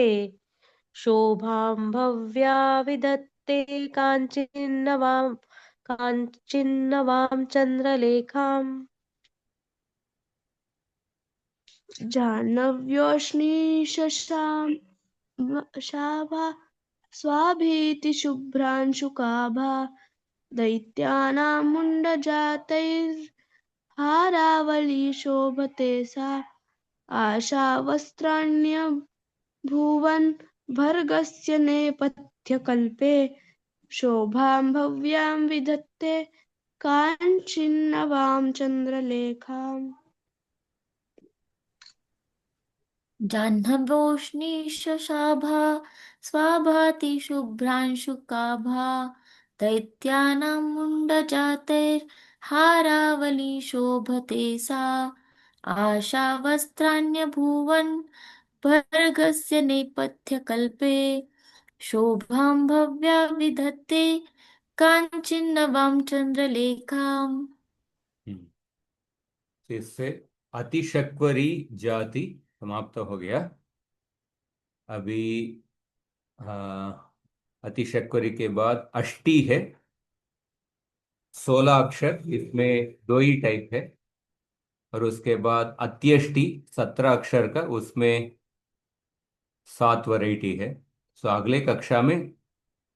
शोभां भव्या विधत्ते काञ्चिन्नवां चन्द्रलेखाम्। शाभा स्वाभीतिशुभ्रांशुकाभा दैत्यानां मुण्डजातैर्हारावली शोभते सा आशावस्त्राण्यभूवन् भर्गस्य नेपथ्यकल्पे शोभां भव्यां विधत्ते काञ्चिन्नवां चन्द्रलेखाम्। जाह्नवीशाभा स्वाभाति शुभ्रांशुकाभा दैत्यानां मुण्डजातैर्हारावली शोभते सा आशावस्त्राण्यभुवन् भर्गस्य नेपथ्यकल्पे शोभां भव्या विधत्ते काञ्चिन्नवां चन्द्रलेखाम्। तो इससे अतिशक्वरी जाति समाप्त हो गया। अभी अतिशक्वरी के बाद अष्टी है, 16 अक्षर, इसमें 2 ही टाइप है। और उसके बाद अत्यष्टि 17 अक्षर का, उसमें 7 वैरायटी है। सो अगले कक्षा में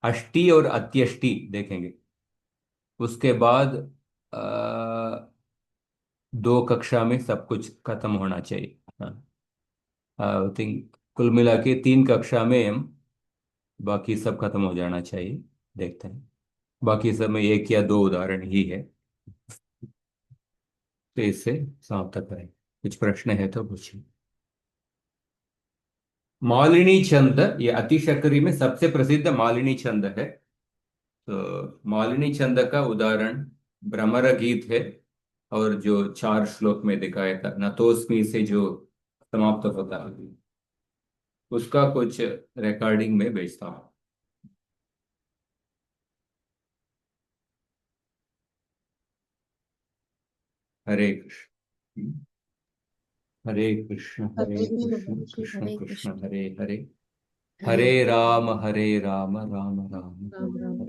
अष्टी और अत्यष्टि देखेंगे। उसके बाद 2 कक्षा में सब कुछ खत्म होना चाहिए। आई थिंक कुल मिला के 3 कक्षा में हम बाकी सब खत्म हो जाना चाहिए। देखते हैं, बाकी सब में 1 या 2 उदाहरण ही है। तो इससे समाप्त करें। कुछ प्रश्न है तो पूछिए। मालिनी छंद, ये अतिशक्री में सबसे प्रसिद्ध मालिनी छंद है। तो मालिनी छंद का उदाहरण भ्रमर गीत है, और जो 4 श्लोक में दिखाया था नतोस्मी से जो समाप्त होता है, उसका कुछ रिकॉर्डिंग में भेजता हूँ। हरे कृष्ण। हरे कृष्ण हरे कृष्ण कृष्ण हरे कृष्ण कृष्ण हरे हरे, हरे हरे राम राम राम राम राम। हरे